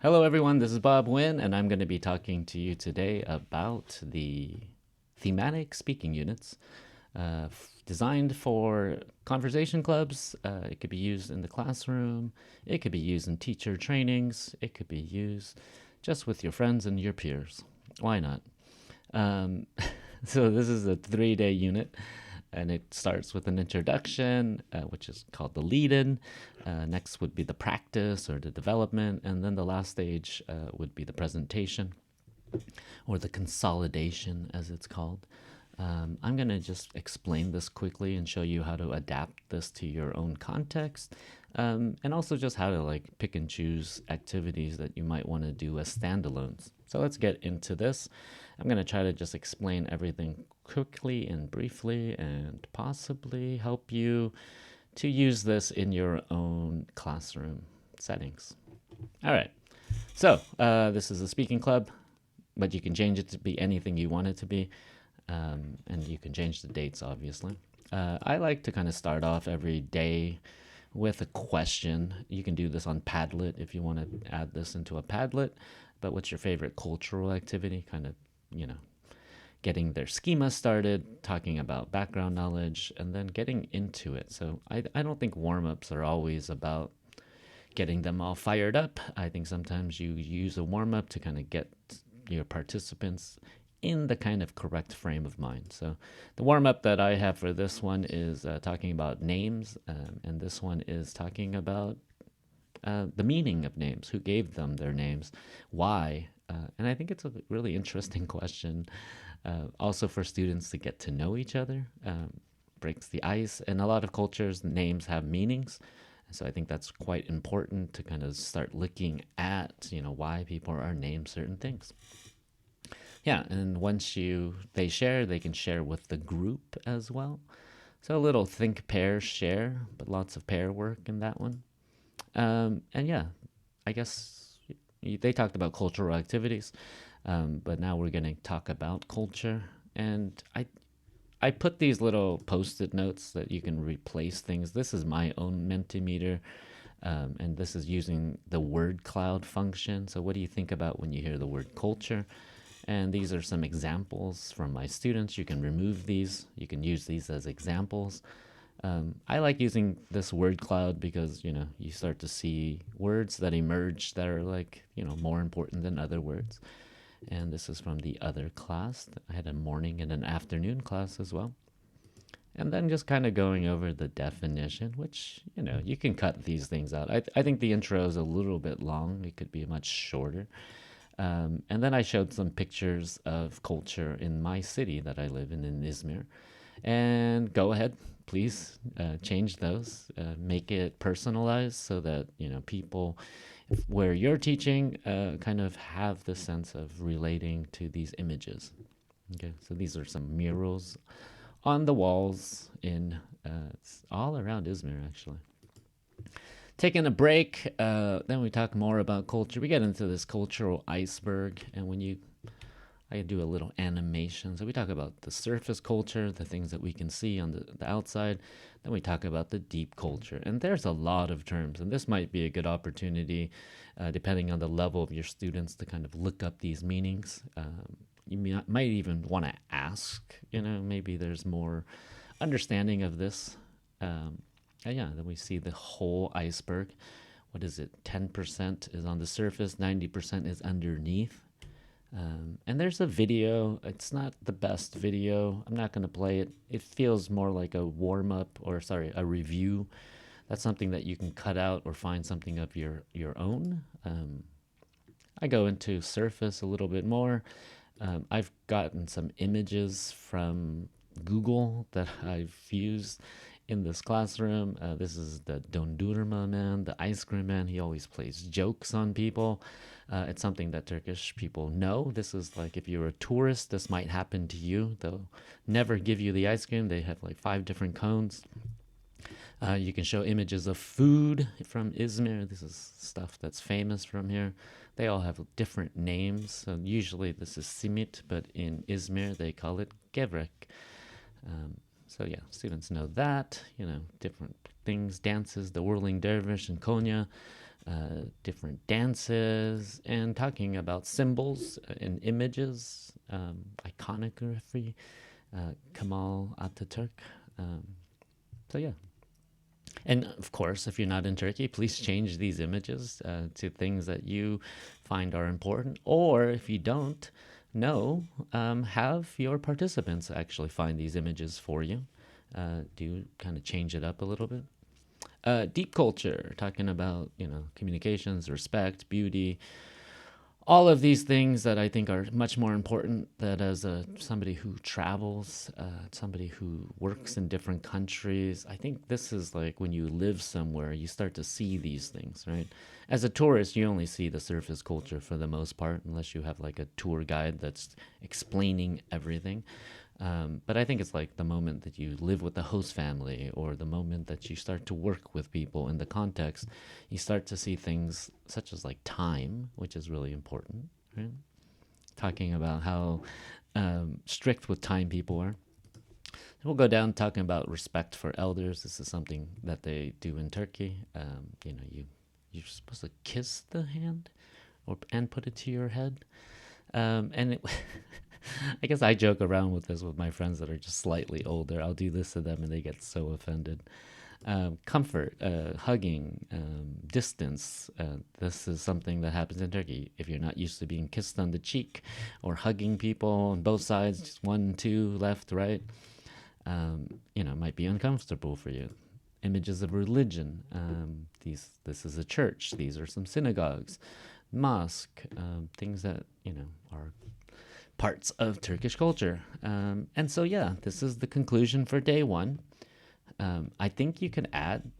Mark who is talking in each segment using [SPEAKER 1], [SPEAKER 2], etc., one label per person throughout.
[SPEAKER 1] Hello, everyone. This is Bob Wynn, and I'm going to be talking to you today about the thematic speaking units designed for conversation clubs. It could be used in the classroom, it could be used in teacher trainings, it could be used just with your friends and your peers. Why not? Um, so, this is a 3-day unit and it starts with an introduction, which is called the lead in. Next would be the practice or the development, and then the last stage would be the presentation or the consolidation, as it's called. I'm going to just explain this quickly and show you how to adapt this to your own context, and also just how to like pick and choose activities that you might want to do as standalones. So let's get into this. I'm going to try to just explain everything quickly and briefly and possibly help you to use this in your own classroom settings. All right. So this is a speaking club, but you can change it to be anything you want it to be. And you can change the dates, obviously. I like to kind of start off every day with a question. You can do this on Padlet if you want to add this into a Padlet. But what's your favorite cultural activity? Kind of, you know, getting their schema started, talking about background knowledge, and then getting into it. So I don't think warm ups are always about getting them all fired up. I think sometimes you use a warm up to kind of get your participants in the kind of correct frame of mind. So the warm up that I have for this one is talking about names, and this one is talking about the meaning of names, who gave them their names, why. And I think it's a really interesting question. Also, for students to get to know each other, breaks the ice. In a lot of cultures, names have meanings. So I think that's quite important to kind of start looking at, why people are named certain things. Yeah, and once they share, they can share with the group as well. So a little think, pair, share, but lots of pair work in that one. And yeah, I guess they talked about cultural activities, but now we're going to talk about culture. And I put these little post-it notes that you can replace things. This is my own Mentimeter, and this is using the word cloud function. So what do you think about when you hear the word culture? And these are some examples from my students. You can remove these. You can use these as examples. I like using this word cloud because, you start to see words that emerge that are like, more important than other words. And this is from the other class. I had a morning and an afternoon class as well. And then just kind of going over the definition, which, you can cut these things out. I think the intro is a little bit long. It could be much shorter. And then I showed some pictures of culture in my city that I live in Izmir. And go ahead, please change those, make it personalized so that people where you're teaching kind of have the sense of relating to these images. Okay, so these are some murals on the walls in it's all around Izmir actually. Taking a break, then we talk more about culture. We get into this cultural iceberg, and I do a little animation. So we talk about the surface culture, the things that we can see on the outside. Then we talk about the deep culture. And there's a lot of terms. And this might be a good opportunity, depending on the level of your students, to kind of look up these meanings. You might even want to ask, maybe there's more understanding of this. And yeah, then we see the whole iceberg. What is it? 10% is on the surface, 90% is underneath. And there's a video. It's not the best video. I'm not going to play it. It feels more like a warm up or, sorry, a review. That's something that you can cut out or find something of your own. I go into surface a little bit more. I've gotten some images from Google that I've used in this classroom. This is the Dondurma man, the ice cream man. He always plays jokes on people. It's something that Turkish people know. This is like if you're a tourist, this might happen to you. They'll never give you the ice cream. They have like 5 different cones. You can show images of food from Izmir. This is stuff that's famous from here. They all have different names. So usually this is simit, but in Izmir they call it gevrek. So yeah, students know that, different things, dances, the whirling dervish in Konya. different dances, and talking about symbols and images, iconography, Kemal Ataturk. Um, so yeah. And of course, if you're not in Turkey, please change these images to things that you find are important. Or if you don't know, have your participants actually find these images for you. Do kind of change it up a little bit. Deep culture, talking about communications, respect, beauty, all of these things that I think are much more important. That as somebody who travels, somebody who works in different countries, I think this is like when you live somewhere, you start to see these things, right? As a tourist, you only see the surface culture for the most part, unless you have like a tour guide that's explaining everything. But I think it's like the moment that you live with the host family, or the moment that you start to work with people in the context, you start to see things such as like time, which is really important, right? Talking about how strict with time people are. We'll go down talking about respect for elders. This is something that they do in Turkey. You're supposed to kiss the hand, and put it to your head. And it, I guess I joke around with this with my friends that are just slightly older. I'll do this to them and they get so offended. Comfort, hugging, distance. This is something that happens in Turkey. If you're not used to being kissed on the cheek or hugging people on both sides, just one, two, left, right, it might be uncomfortable for you. Images of religion. This is a church. These are some synagogues, mosque, things that are parts of Turkish culture. And so, yeah, this is the conclusion for day one. I think you can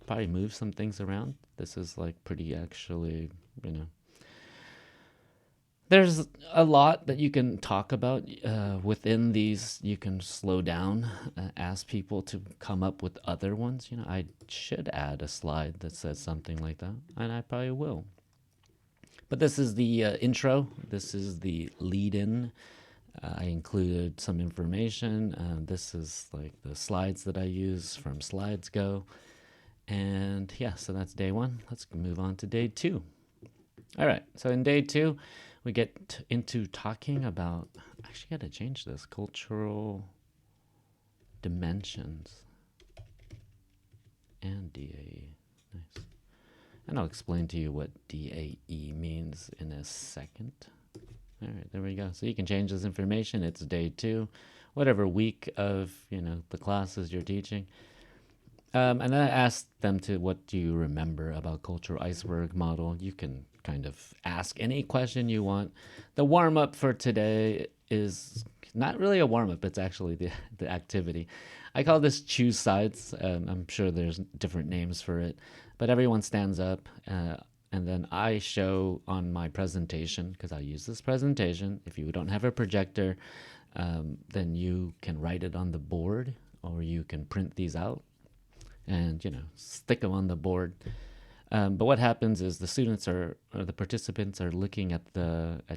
[SPEAKER 1] probably move some things around. This is like pretty actually, there's a lot that you can talk about within these. You can slow down, ask people to come up with other ones. I should add a slide that says something like that, and I probably will. But this is the intro. This is the lead-in. I included some information. This is like the slides that I use from SlidesGo. And yeah, so that's day one. Let's move on to day two. All right, so in day two, we get into talking about, actually got to change this, cultural dimensions and DAE. Nice. And I'll explain to you what DAE means in a second. All right, there we go. So you can change this information. It's day two, whatever week of the classes you're teaching. And then I asked them what do you remember about cultural iceberg model? You can kind of ask any question you want. The warm up for today is not really a warm up. It's actually the activity. I call this choose sides. I'm sure there's different names for it, but everyone stands up. And then I show on my presentation, because I use this presentation. If you don't have a projector, then you can write it on the board, or you can print these out and stick them on the board. But what happens is the students or the participants are looking at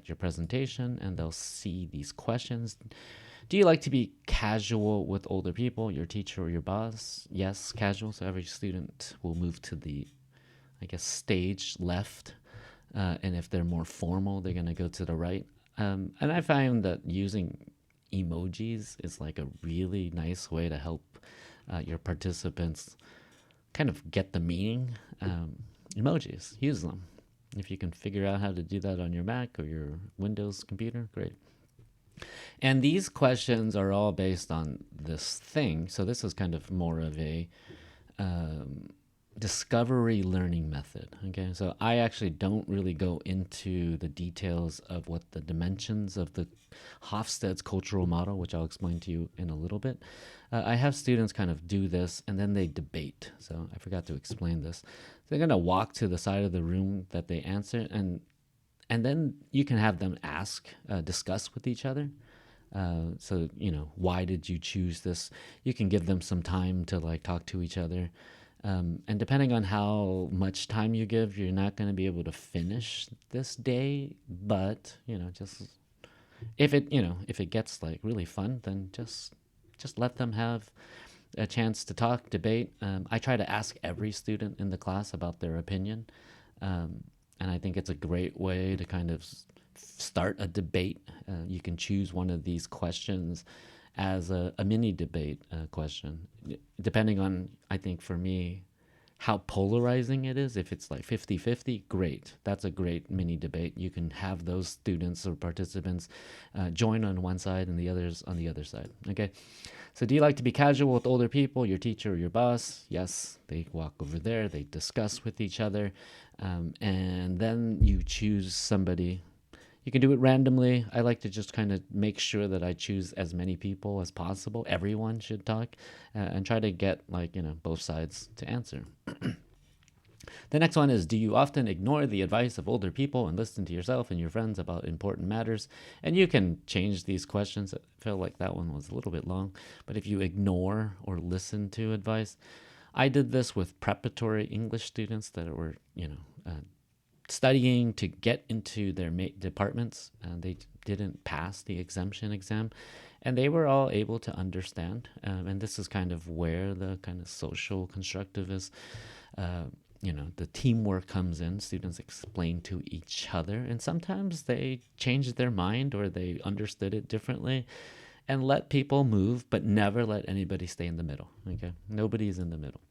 [SPEAKER 1] your presentation, and they'll see these questions. Do you like to be casual with older people, your teacher or your boss? Yes, casual. So every student will move to the stage left. And if they're more formal, they're going to go to the right. And I found that using emojis is like a really nice way to help your participants kind of get the meaning. Emojis, use them. If you can figure out how to do that on your Mac or your Windows computer, great. And these questions are all based on this thing. So this is kind of more of a discovery learning method. Okay, so I actually don't really go into the details of what the dimensions of the Hofstede's cultural model, which I'll explain to you in a little bit. I have students kind of do this, and then they debate. So I forgot to explain this. They're going to walk to the side of the room that they answer, and then you can have them discuss with each other. So why did you choose this? You can give them some time to talk to each other. And depending on how much time you give, you're not going to be able to finish this day. But just if it gets really fun, then just let them have a chance to talk, debate. I try to ask every student in the class about their opinion. And I think it's a great way to kind of start a debate. You can choose one of these questions as a mini debate question, depending on, I think for me, how polarizing it is. If it's like 50-50, great. That's a great mini debate. You can have those students or participants join on one side and the others on the other side. Okay. So do you like to be casual with older people, your teacher or your boss? Yes, they walk over there, they discuss with each other, and then you choose somebody. You can do it randomly. I like to just kind of make sure that I choose as many people as possible. Everyone should talk, and try to get, like, both sides to answer. The next one is, do you often ignore the advice of older people and listen to yourself and your friends about important matters? And you can change these questions. I feel like that one was a little bit long. But if you ignore or listen to advice, I did this with preparatory English students that were, studying to get into their departments, and they didn't pass the exemption exam, and they were all able to understand. And this is kind of where the kind of social constructivist, the teamwork comes in. Students explain to each other, and sometimes they changed their mind or they understood it differently, and let people move, but never let anybody stay in the middle. Okay, nobody's in the middle.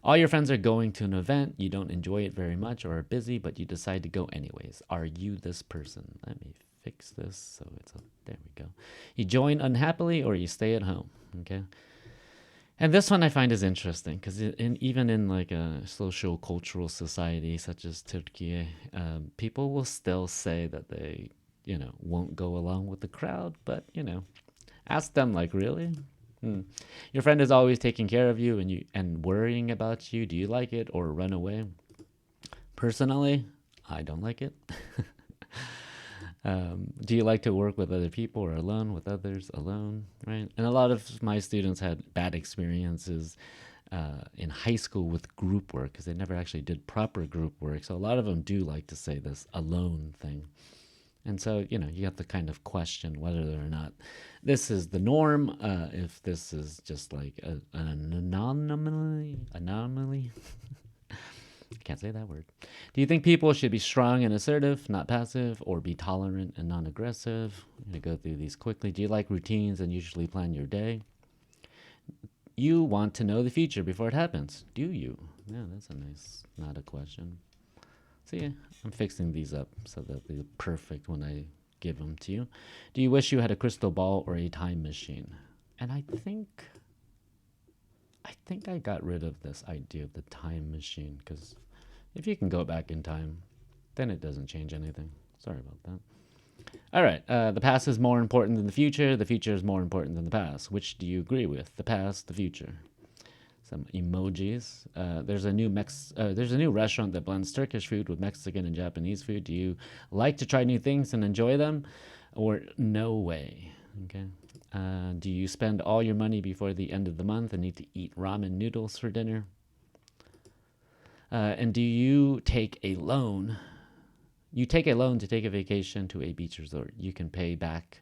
[SPEAKER 1] All your friends are going to an event, you don't enjoy it very much or are busy, but you decide to go anyways. Are you this person? Let me fix this so it's up. There we go. You join unhappily or you stay at home. Okay. And this one I find is interesting because even in like a social cultural society such as Turkey, people will still say that they, won't go along with the crowd, but, ask them, like, really? Your friend is always taking care of you and worrying about you. Do you like it or run away? Personally, I don't like it. Do you like to work with other people or alone with others? Alone, right? And a lot of my students had bad experiences in high school with group work because they never actually did proper group work. So a lot of them do like to say this alone thing. And so, you have to kind of question whether or not this is the norm, if this is just like an anomaly. I can't say that word. Do you think people should be strong and assertive, not passive, or be tolerant and non-aggressive? I'm going to go through these quickly. Do you like routines and usually plan your day? You want to know the future before it happens. Do you? Yeah, that's not a question. See, I'm fixing these up so that they're perfect when I give them to you. Do you wish you had a crystal ball or a time machine? And I think I got rid of this idea of the time machine because if you can go back in time, then it doesn't change anything. Sorry about that. All right. The past is more important than the future. The future is more important than the past. Which do you agree with? The past, the future? Some emojis. There's a new restaurant that blends Turkish food with Mexican and Japanese food. Do you like to try new things and enjoy them, or no way? Okay. Do you spend all your money before the end of the month and need to eat ramen noodles for dinner? And do you take a loan? You take a loan to take a vacation to a beach resort. You can pay back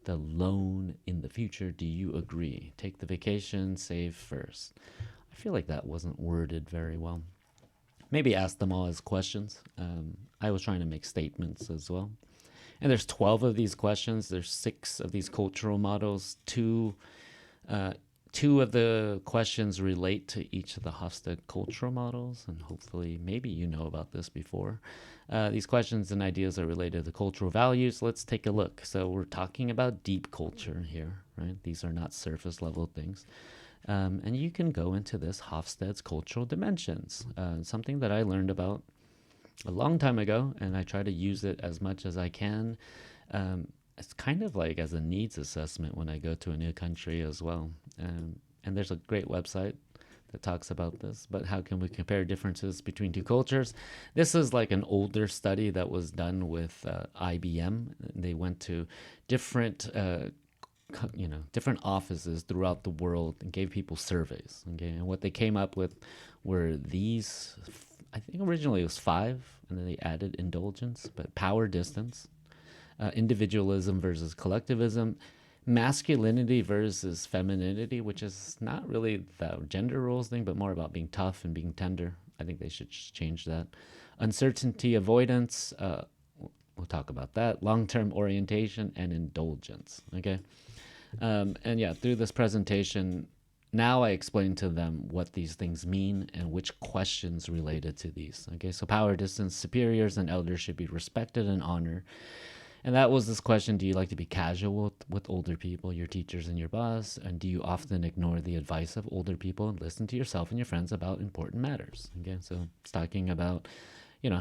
[SPEAKER 1] the loan in the future. Do you agree? Take the vacation, save first. I feel like that wasn't worded very well. Maybe ask them all as questions. I was trying to make statements as well. And there's 12 of these questions. There's 6 of these cultural models. Two of the questions relate to each of the Hofsteade cultural models, and hopefully maybe you know about this before. These questions and ideas are related to cultural values. Let's take a look. So we're talking about deep culture here, right? These are not surface level things. And you can go into this Hofstede's cultural dimensions, something that I learned about a long time ago, and I try to use it as much as I can. It's kind of like as a needs assessment when I go to a new country as well. And there's a great website that talks about this, but how can we compare differences between two cultures? This is like an older study that was done with IBM. They went to different different offices throughout the world and gave people surveys. Okay, and what they came up with were these. I think originally it was 5, and then they added indulgence, but power distance, individualism versus collectivism, masculinity versus femininity, which is not really the gender roles thing, but more about being tough and being tender. I think they should change that. Uncertainty avoidance, we'll talk about that. Long-term orientation and indulgence. Okay. And yeah, through this presentation, now I explain to them what these things mean and which questions related to these. Okay, so power distance, superiors and elders should be respected and honored. And that was this question: do you like to be casual with older people, your teachers and your boss? And do you often ignore the advice of older people and listen to yourself and your friends about important matters? Okay, so it's talking about,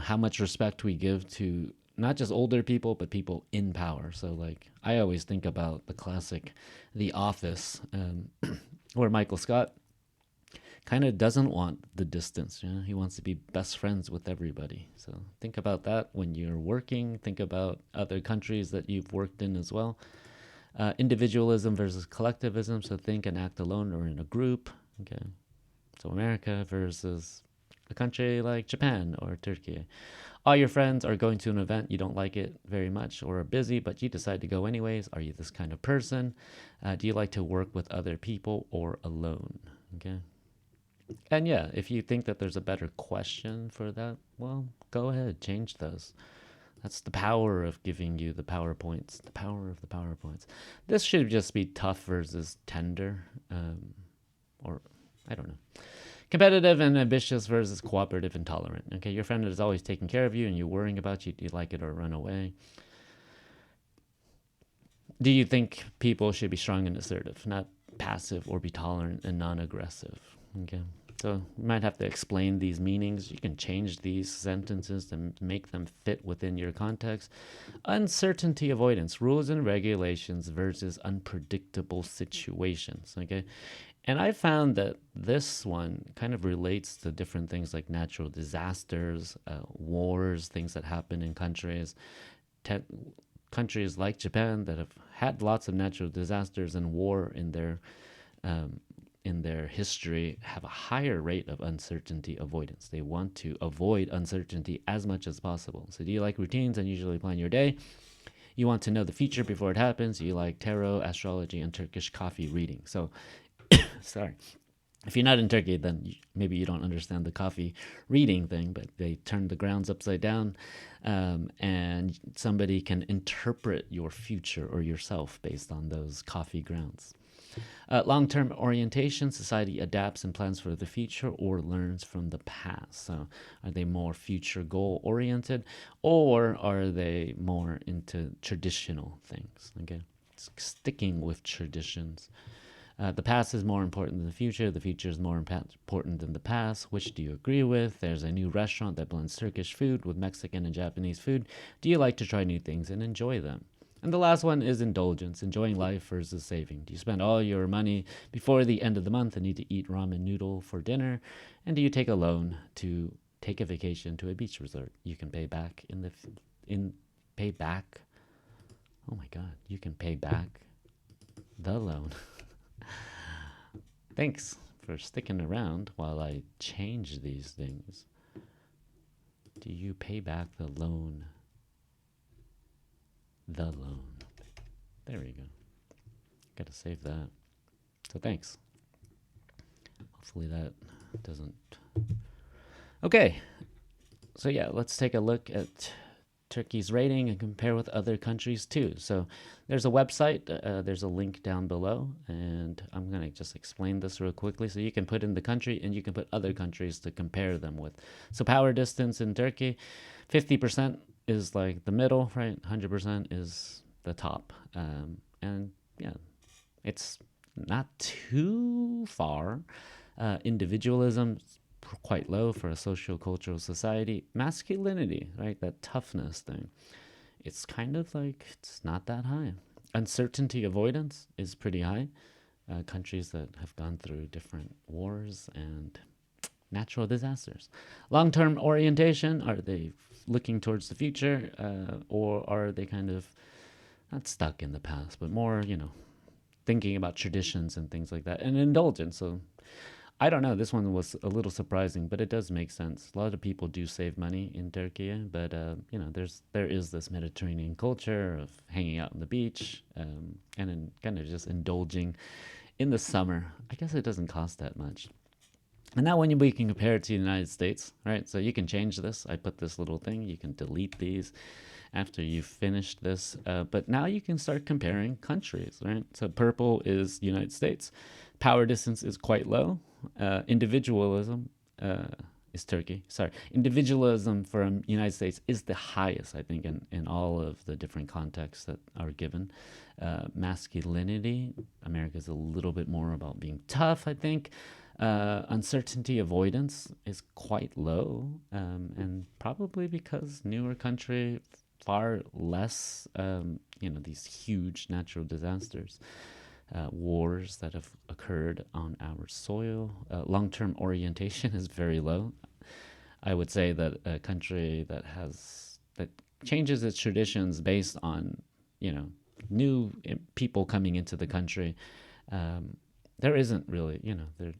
[SPEAKER 1] how much respect we give to not just older people, but people in power. So, like, I always think about the classic The Office, where Michael Scott kind of doesn't want the distance. He wants to be best friends with everybody. So think about that when you're working. Think about other countries that you've worked in as well. Individualism versus collectivism. So think and act alone or in a group. Okay. So America versus a country like Japan or Turkey. All your friends are going to an event, you don't like it very much or are busy, but you decide to go anyways. Are you this kind of person? Do you like to work with other people or alone? Okay. And yeah, if you think that there's a better question for that, well, go ahead, change those. That's the power of giving you the PowerPoints, the power of the PowerPoints. This should just be tough versus tender, or I don't know. Competitive and ambitious versus cooperative and tolerant. Okay, your friend is always taking care of you and you're worrying about you. Do you like it or run away? Do you think people should be strong and assertive, not passive, or be tolerant and non-aggressive? Okay, so you might have to explain these meanings. You can change these sentences to make them fit within your context. Uncertainty avoidance, rules and regulations versus unpredictable situations. Okay, and I found that this one kind of relates to different things like natural disasters, wars, things that happen in countries. Countries like Japan that have had lots of natural disasters and war in their history have a higher rate of uncertainty avoidance. They want to avoid uncertainty as much as possible. So do you like routines and usually plan your day? You want to know the future before it happens. You like tarot, astrology, and Turkish coffee reading. So, sorry. If you're not in Turkey, then maybe you don't understand the coffee reading thing, but they turn the grounds upside down, and somebody can interpret your future or yourself based on those coffee grounds. Long-term orientation, society adapts and plans for the future or learns from the past. So are they more future goal oriented, or are they more into traditional things? Okay, sticking with traditions. The past is more important than the future. The future is more important than the past. Which do you agree with? There's a new restaurant that blends Turkish food with Mexican and Japanese food. Do you like to try new things and enjoy them? And the last one is indulgence, enjoying life versus saving. Do you spend all your money before the end of the month and need to eat ramen noodle for dinner? And do you take a loan to take a vacation to a beach resort? You can pay back pay back. Oh my God, you can pay back the loan. Thanks for sticking around while I change these things. Do you pay back the loan? The loan. There we go. Gotta save that. So thanks. Hopefully that doesn't. Okay. So yeah, let's take a look at Turkey's rating and compare with other countries too. So there's a website, there's a link down below, and I'm going to just explain this real quickly. So you can put in the country and you can put other countries to compare them with. So power distance in Turkey, 50% is like the middle, right? 100% is the top. And yeah, it's not too far. Individualism, quite low for a social-cultural society. Masculinity, right? That toughness thing. It's kind of like, it's not that high. Uncertainty avoidance is pretty high. Countries that have gone through different wars and natural disasters. Long-term orientation, are they looking towards the future, or are they kind of not stuck in the past, but more, thinking about traditions and things like that. And indulgence, so I don't know. This one was a little surprising, but it does make sense. A lot of people do save money in Turkey, but there is this Mediterranean culture of hanging out on the beach, and then kind of just indulging in the summer. I guess it doesn't cost that much. And now when we can compare it to the United States, right? So you can change this. I put this little thing. You can delete these after you've finished this. But now you can start comparing countries, right? So purple is United States. Power distance is quite low. Individualism is Turkey. Sorry, individualism from United States is the highest, I think, in all of the different contexts that are given. Masculinity, America is a little bit more about being tough, I think. Uncertainty avoidance is quite low, and probably because newer country, far less, these huge natural disasters, wars that have occurred on our soil. Long-term orientation is very low. I would say that a country that changes its traditions based on, new people coming into the country. There isn't really,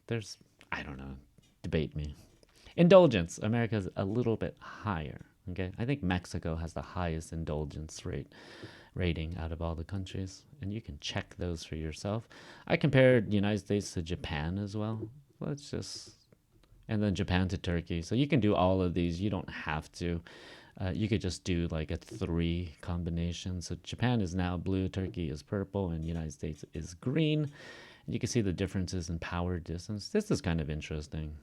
[SPEAKER 1] there's, I don't know, debate me. Indulgence, America's a little bit higher. Okay, I think Mexico has the highest indulgence rating out of all the countries, and you can check those for yourself. I compared the United States to Japan as well. And then Japan to Turkey. So you can do all of these. You don't have to. You could just do like a 3 combination. So Japan is now blue, Turkey is purple, and the United States is green. And you can see the differences in power distance. This is kind of interesting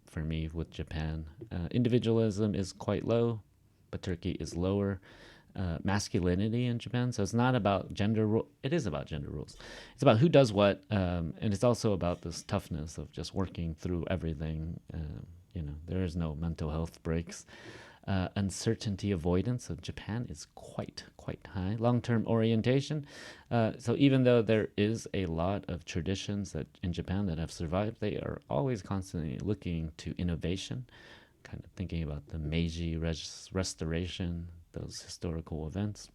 [SPEAKER 1] for me with Japan. Individualism is quite low, but Turkey is lower. Masculinity in Japan. So it's not about gender. It is about gender rules. It's about who does what, and it's also about this toughness of just working through everything. There is no mental health breaks. Uncertainty avoidance of Japan is quite high. Long-term orientation. So even though there is a lot of traditions that in Japan that have survived, they are always constantly looking to innovation, kind of thinking about the Meiji restoration, those historical events,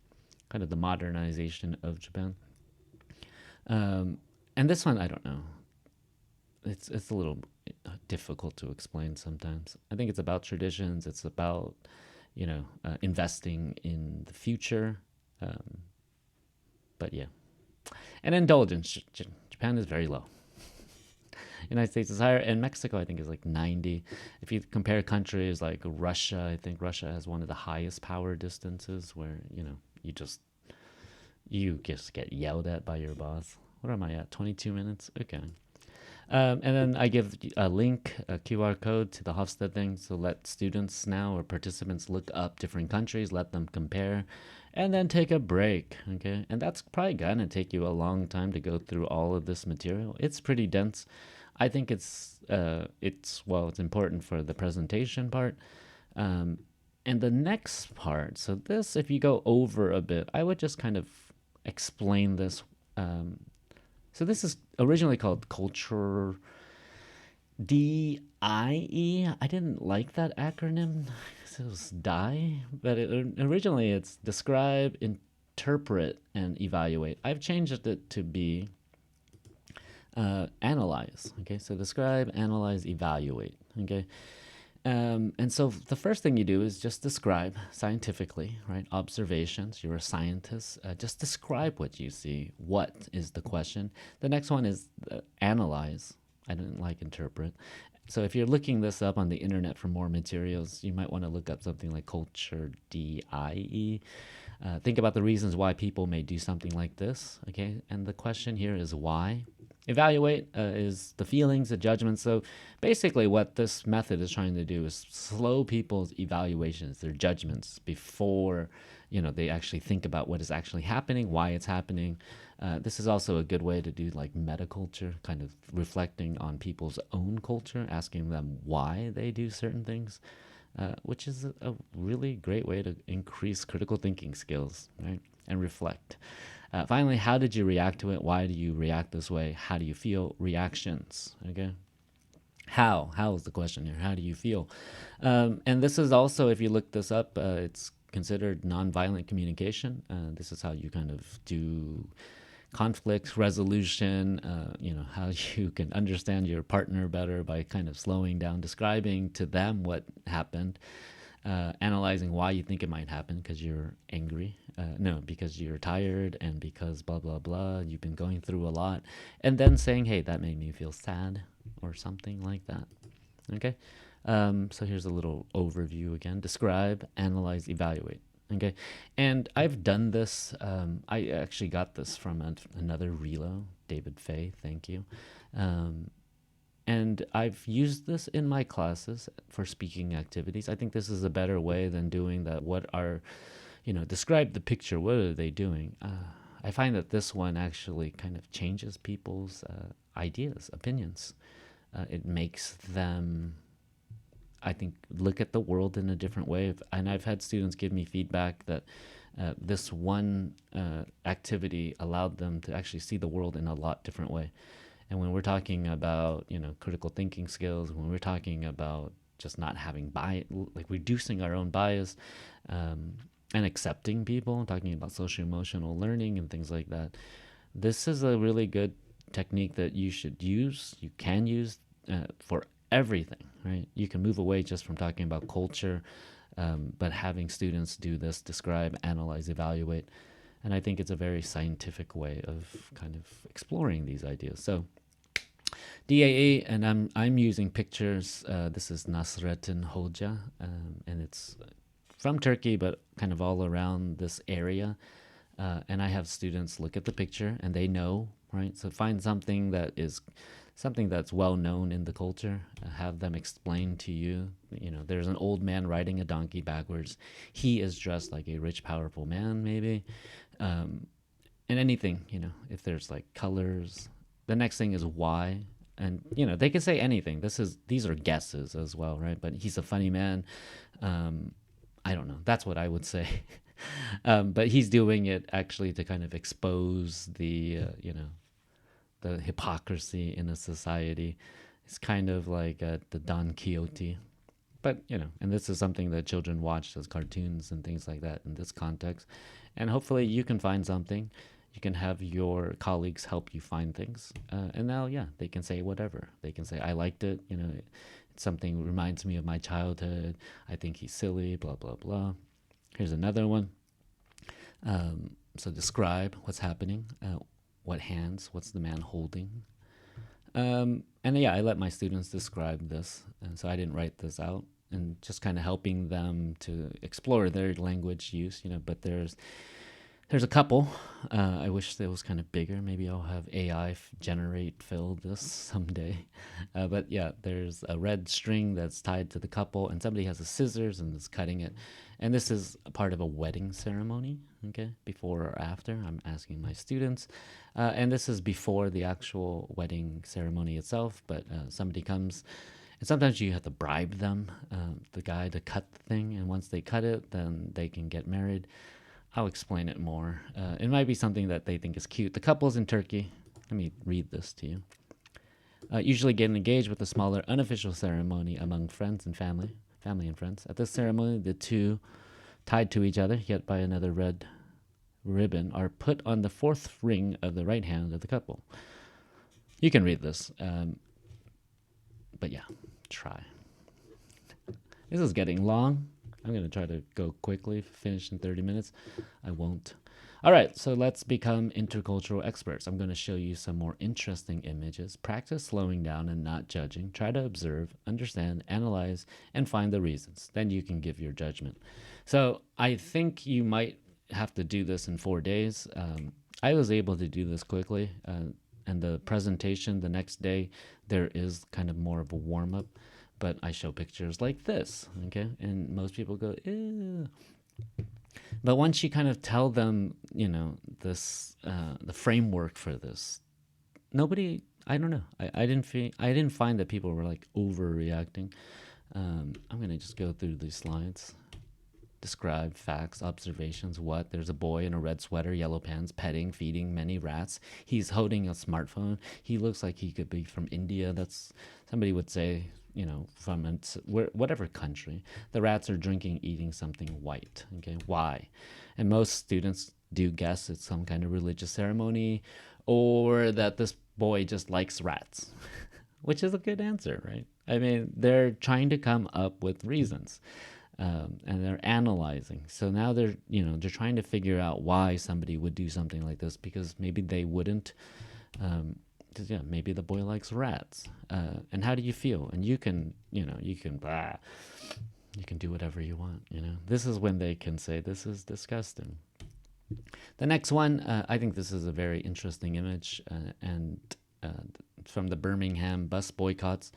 [SPEAKER 1] kind of the modernization of Japan. And this one, I don't know. It's a little difficult to explain sometimes. I think it's about traditions. It's about, investing in the future. But yeah. And indulgence. Japan is very low. United States is higher, and Mexico I think is like 90. If you compare countries like Russia, I think Russia has one of the highest power distances, where you just get yelled at by your boss. What am I at? 22 minutes. Okay. And then I give a link, a QR code to the Hofsteade thing, so let students now or participants look up different countries, let them compare, and then take a break. Okay, and that's probably gonna take you a long time to go through all of this material. It's pretty dense. I think it's important for the presentation part. And the next part, so this, if you go over a bit, I would just kind of explain this. So this is originally called Culture DIE. I didn't like that acronym. It was DIE, but originally it's describe, interpret, and evaluate. I've changed it to be analyze. Okay, so describe, analyze, evaluate. Okay, and so the first thing you do is just describe scientifically, right? Observations. You're a scientist. Just describe what you see. What is the question? The next one is analyze. I didn't like interpret. So if you're looking this up on the internet for more materials, you might want to look up something like Culture DIE. Think about the reasons why people may do something like this. Okay, and the question here is why. Evaluate is the feelings, the judgments. So basically what this method is trying to do is slow people's evaluations, their judgments, before they actually think about what is actually happening, why it's happening. This is also a good way to do like metaculture, kind of reflecting on people's own culture, asking them why they do certain things, which is a really great way to increase critical thinking skills, right? And reflect. Finally, how did you react to it? Why do you react this way? How do you feel? Reactions. Okay. How is the question here? How do you feel? And this is also, if you look this up, it's considered nonviolent communication. This is how you kind of do conflict resolution, how you can understand your partner better by kind of slowing down, describing to them what happened, analyzing why you think it might happen, because you're angry. No, because you're tired, and because blah, blah, blah, you've been going through a lot. And then saying, hey, that made me feel sad. or something like that. Okay. So here's a little overview again. Describe, analyze, evaluate. Okay. And I've done this. I actually got this from another relo, David Fay. Thank you. And I've used this in my classes for speaking activities. I think this is a better way than doing that. What are, describe the picture. What are they doing? I find that this one actually kind of changes people's ideas, opinions. It makes them, I think, look at the world in a different way. And I've had students give me feedback that this one activity allowed them to actually see the world in a lot different way. And when we're talking about, critical thinking skills, when we're talking about just not having bias, like reducing our own bias, and accepting people, talking about social emotional learning and things like that, this is a really good technique that you should use. You can use for everything, right? You can move away just from talking about culture, but having students do this, describe, analyze, evaluate. And I think it's a very scientific way of kind of exploring these ideas. So DAE, and I'm using pictures. This is Nasrettin Hoca, and it's from Turkey, but kind of all around this area. And I have students look at the picture, and they know, right? So find something that's well known in the culture. Have them explain to you. There's an old man riding a donkey backwards. He is dressed like a rich, powerful man, maybe. And anything, if there's like colors. The next thing is why. And they can say anything. These are guesses as well, right? But he's a funny man. I don't know. That's what I would say. But he's doing it actually to kind of expose the the hypocrisy in a society. It's kind of like the Don Quixote. But, and this is something that children watch as cartoons and things like that in this context. And hopefully you can find something. You can have your colleagues help you find things. And now, they can say whatever. They can say, I liked it. It's something that reminds me of my childhood. I think he's silly, blah, blah, blah. Here's another one. So describe what's happening. What hands? What's the man holding? And I let my students describe this. And so I didn't write this out. And just kind of helping them to explore their language use, but there's a couple. I wish it was kind of bigger. Maybe I'll have AI fill this someday. But there's a red string that's tied to the couple, and somebody has a scissors and is cutting it. And this is a part of a wedding ceremony, okay, before or after. I'm asking my students. And this is before the actual wedding ceremony itself, but somebody comes. And sometimes you have to bribe them, the guy, to cut the thing. And once they cut it, then they can get married. I'll explain it more. It might be something that they think is cute. The couples in Turkey, let me read this to you, usually get engaged with a smaller unofficial ceremony among friends and family and friends. At this ceremony, the two, tied to each other, yet by another red ribbon, are put on the fourth ring of the right hand of the couple. You can read this. But try. This is getting long. I'm going to try to go quickly, finish in 30 minutes. I won't. All right, so let's become intercultural experts. I'm going to show you some more interesting images. Practice slowing down and not judging. Try to observe, understand, analyze, and find the reasons. Then you can give your judgment. So I think you might have to do this in 4 days. I was able to do this quickly. And the presentation the next day, there is kind of more of a warm-up. But I show pictures like this, okay? And most people go, ew. But once you kind of tell them, this, the framework for this, nobody, I don't know. I didn't find that people were like overreacting. I'm going to just go through these slides. Describe facts, observations, what? There's a boy in a red sweater, yellow pants, petting, feeding many rats. He's holding a smartphone. He looks like he could be from India. That's, somebody would say, from whatever country. The rats are drinking, eating something white. Okay, why? And most students do guess it's some kind of religious ceremony, or that this boy just likes rats, which is a good answer, right? I mean, they're trying to come up with reasons. And they're analyzing. So now they're trying to figure out why somebody would do something like this, because maybe they wouldn't. 'cause, yeah, maybe the boy likes rats. And how do you feel? And you can, you can do whatever you want. This is when they can say this is disgusting. The next one, I think this is a very interesting image, and from the Birmingham bus boycotts.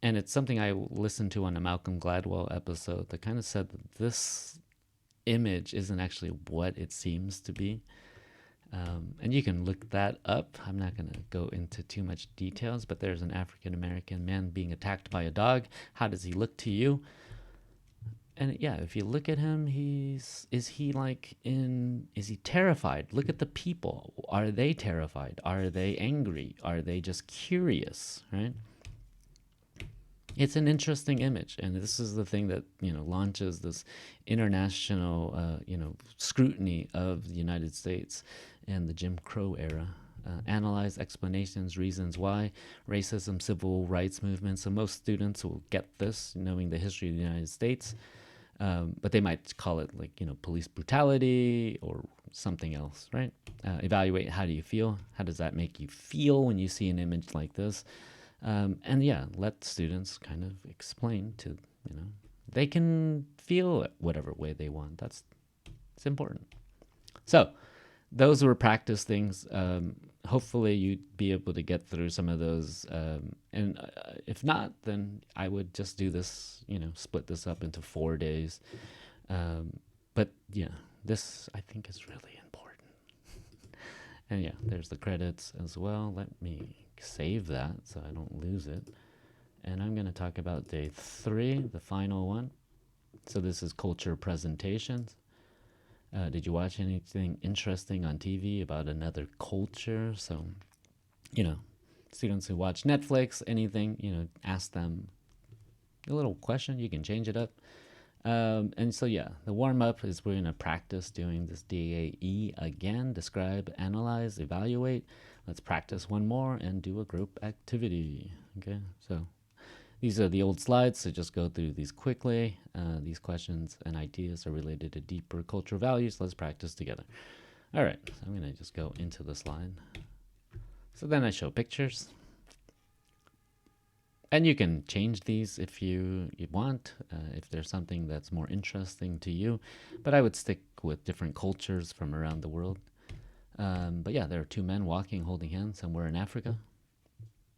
[SPEAKER 1] And it's something I listened to on a Malcolm Gladwell episode that kind of said that this image isn't actually what it seems to be. And you can look that up. I'm not going to go into too much details, but there's an African American man being attacked by a dog. How does he look to you? And yeah, if you look at him, is he terrified? Look at the people. Are they terrified? Are they angry? Are they just curious, right? It's an interesting image, and this is the thing that launches this international scrutiny of the United States and the Jim Crow era. Analyze explanations, reasons why, racism, civil rights movements. So most students will get this, knowing the history of the United States, but they might call it police brutality or something else, right? Evaluate, how do you feel? How does that make you feel when you see an image like this? And yeah, let students kind of explain to, they can feel it whatever way they want. It's important. So those were practice things. Hopefully you'd be able to get through some of those. And if not, then I would just do this, split this up into 4 days. But yeah, this I think is really important. And yeah, there's the credits as well. Let me save that so I don't lose it. And I'm going to talk about day 3, the final one. So this is culture presentations. Did you watch anything interesting on TV about another culture? So, students who watch Netflix, anything, ask them a little question. You can change it up. And so, yeah, the warm-up is we're going to practice doing this DAE again. Describe, analyze, evaluate. Let's practice one more and do a group activity. Okay, so these are the old slides, so just go through these quickly. These questions and ideas are related to deeper cultural values. Let's practice together. All right, so I'm going to just go into the slide. So then I show pictures. And you can change these if you want, if there's something that's more interesting to you. But I would stick with different cultures from around the world. But yeah, there are 2 men walking, holding hands, somewhere in Africa.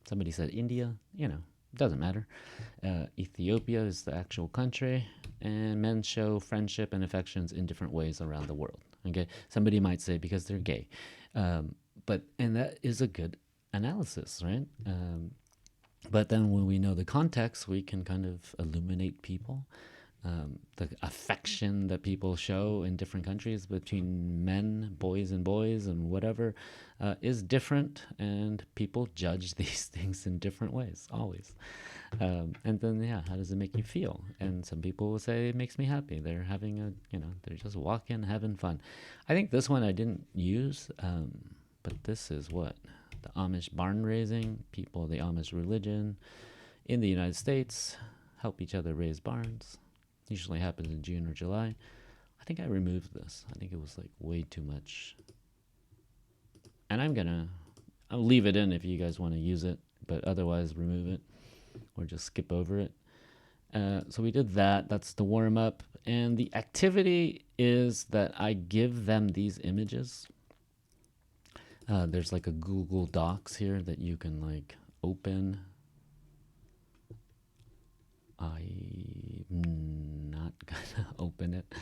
[SPEAKER 1] Somebody said India, doesn't matter. Ethiopia is the actual country, and men show friendship and affections in different ways around the world. Okay, somebody might say because they're gay, and that is a good analysis, right? But then when we know the context, we can kind of illuminate people. The affection that people show in different countries between men, boys and whatever, is different, and people judge these things in different ways, always. And then, yeah, how does it make you feel? And some people will say it makes me happy. They're having they're just walking, having fun. I think this one I didn't use, but this is what? The Amish barn raising, people, the Amish religion in the United States help each other raise barns. Usually happens in June or July. I think I removed this. I think it was like way too much. And I'll leave it in if you guys want to use it, but otherwise remove it or just skip over it. So we did that. That's the warm up. And the activity is that I give them these images. There's like a Google Docs here that you can like open. I'm not gonna open it.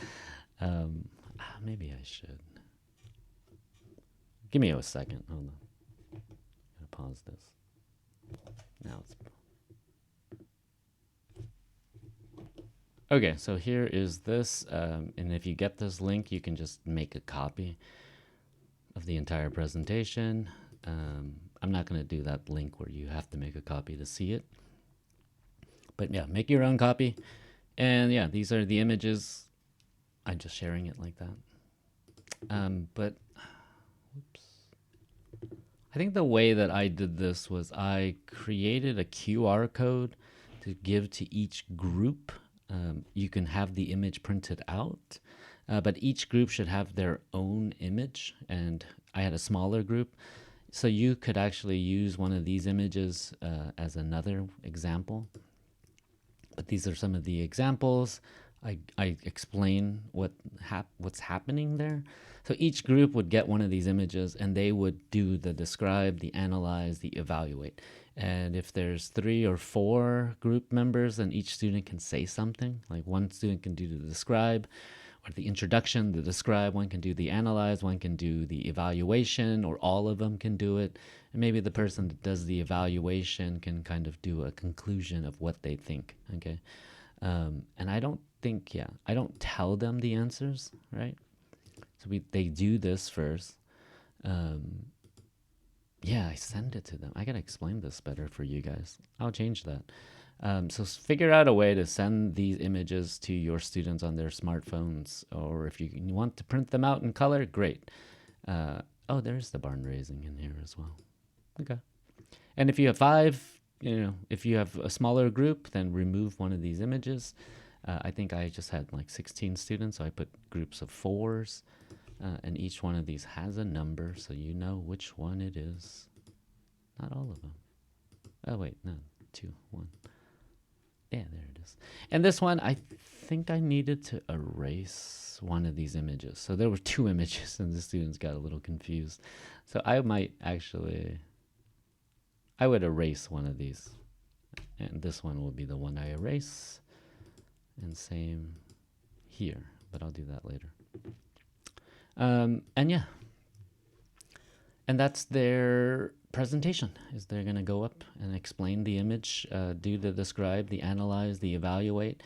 [SPEAKER 1] Maybe I should. Give me a second. Hold on. I'm gonna pause this. Now it's. Okay, so here is this, and if you get this link, you can just make a copy of the entire presentation. I'm not going to do that link where you have to make a copy to see it. But yeah, make your own copy. And yeah, these are the images. I'm just sharing it like that. But oops. I think the way that I did this was I created a QR code to give to each group. You can have the image printed out, but each group should have their own image. And I had a smaller group, So you could actually use one of these images as another example. But these are some of the examples. I explain what's happening there. So each group would get one of these images and they would do the describe, the analyze, the evaluate. And if there's 3 or 4 group members, then each student can say something. Like one student can do the describe or the introduction, the describe, one can do the analyze, one can do the evaluation, or all of them can do it. And maybe the person that does the evaluation can kind of do a conclusion of what they think. Okay. And I don't think, I don't tell them the answers, right? So they do this first. I send it to them. I gotta explain this better for you guys. I'll change that. So figure out a way to send these images to your students on their smartphones, or if you want to print them out in color, great. Oh, there's the barn raising in here as well. Okay. And if you have 5, if you have a smaller group, then remove one of these images. I think I just had like 16 students, so I put groups of 4s, and each one of these has a number, so you know which one it is. Not all of them. Oh, wait, no, 2, 1. Yeah, there it is. And this one, I think I needed to erase one of these images. So there were 2 images, and the students got a little confused. So I would erase one of these. And this one will be the one I erase. And same here, but I'll do that later. And that's their presentation. Is they're going to go up and explain the image, do the describe, the analyze, the evaluate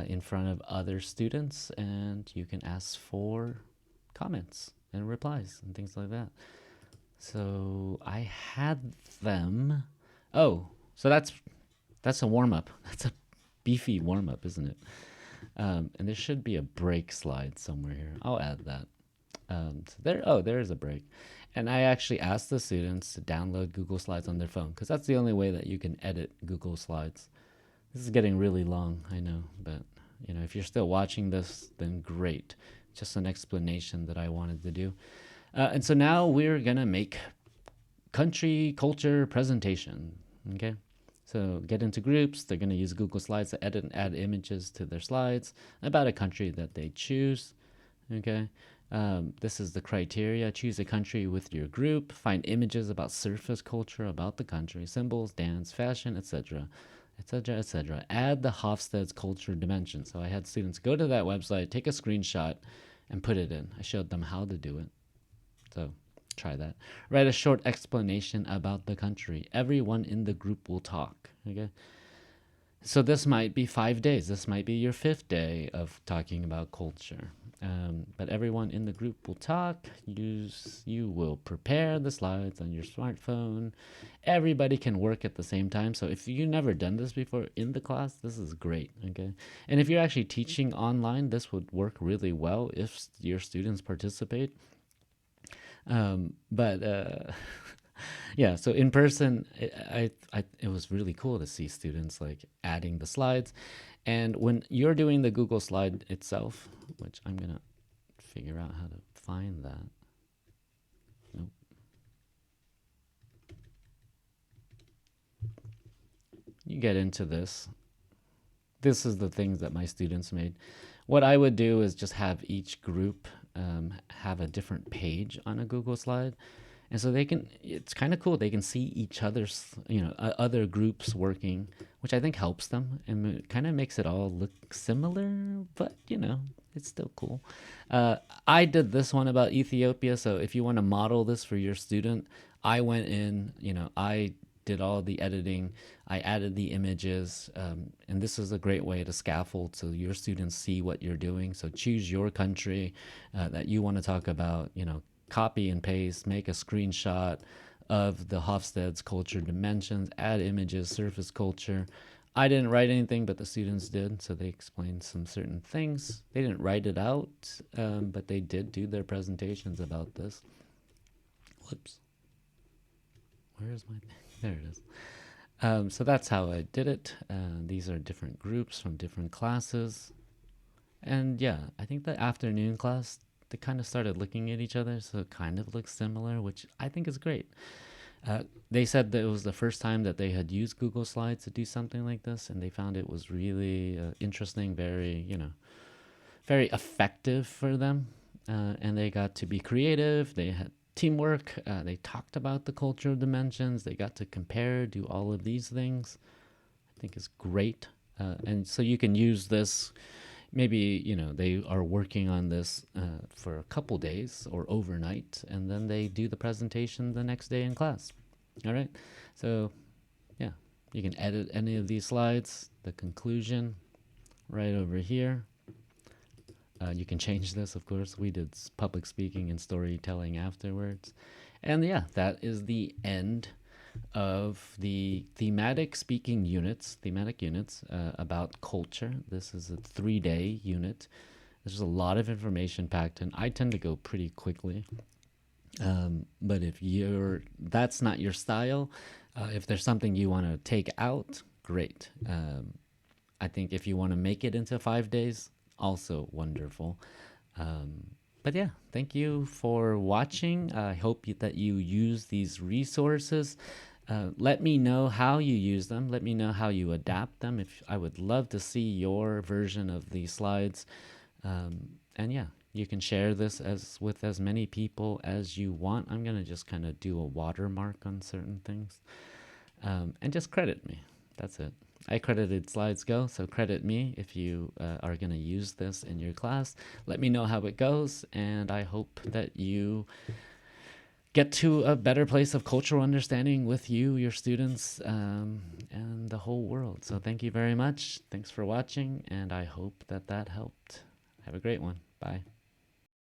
[SPEAKER 1] in front of other students, and you can ask for comments and replies and things like that. So I had them. Oh, so that's a warm up. That's a beefy warm up, isn't it? And there should be a break slide somewhere here. I'll add that. There is a break. And I actually asked the students to download Google Slides on their phone, because that's the only way that you can edit Google Slides. This is getting really long, I know, but if you're still watching this, then great. Just an explanation that I wanted to do. And so now we're gonna make country culture presentation. Okay. So get into groups. They're going to use Google Slides to edit and add images to their slides about a country that they choose. Okay. This is the criteria. Choose a country with your group. Find images about surface culture, about the country, symbols, dance, fashion, etc., etc., etc. Add the Hofstede's culture dimension. So I had students go to that website, take a screenshot, and put it in. I showed them how to do it. So try that. Write a short explanation about the country. Everyone in the group will talk. Okay. So this might be 5 days. This might be your 5th day of talking about culture. But everyone in the group will talk. You will prepare the slides on your smartphone. Everybody can work at the same time. So if you've never done this before in the class, this is great. Okay. And if you're actually teaching online, this would work really well if your students participate. Yeah, so in person, it was really cool to see students like adding the slides. And when you're doing the Google slide itself, which I'm going to figure out how to find that. Nope. You get into this. This is the things that my students made. What I would do is just have each group have a different page on a Google slide. And so it's kind of cool. They can see each other's, other groups working, which I think helps them. And it kind of makes it all look similar, but, it's still cool. I did this one about Ethiopia. So if you want to model this for your student, I went in, I did all the editing. I added the images. And this is a great way to scaffold so your students see what you're doing. So choose your country that you want to talk about, copy and paste, make a screenshot of the Hofstede's culture dimensions, add images, surface culture. I didn't write anything, but the students did, so they explained some certain things. They didn't write it out, but they did do their presentations about this. Whoops. Where is my thing? There it is. So that's how I did it. These are different groups from different classes. And yeah, I think the afternoon class, they kind of started looking at each other, so it kind of looks similar, which I think is great. They said that it was the first time that they had used Google Slides to do something like this, and they found it was really interesting, very, very effective for them. And they got to be creative. They had teamwork. They talked about the cultural dimensions. They got to compare, do all of these things. I think is great. And so you can use this. Maybe they are working on this for a couple days or overnight, and then they do the presentation the next day in class. All right. So yeah, you can edit any of these slides. The conclusion right over here. You can change this, of course. We did public speaking and storytelling afterwards. And yeah, that is the end of the thematic units about culture. This is a 3-day unit. There's a lot of information packed in. I tend to go pretty quickly. But if that's not your style, if there's something you want to take out, great. I think if you want to make it into 5 days, also wonderful. But yeah, thank you for watching. I hope that you use these resources. Let me know how you use them. Let me know how you adapt them. If I would love to see your version of these slides. And yeah, you can share this with as many people as you want. I'm going to just kind of do a watermark on certain things. And just credit me. That's it. I credited SlidesGo, so credit me if you are going to use this in your class. Let me know how it goes, and I hope that you get to a better place of cultural understanding with you, your students, and the whole world. So thank you very much. Thanks for watching, and I hope that helped. Have a great one. Bye.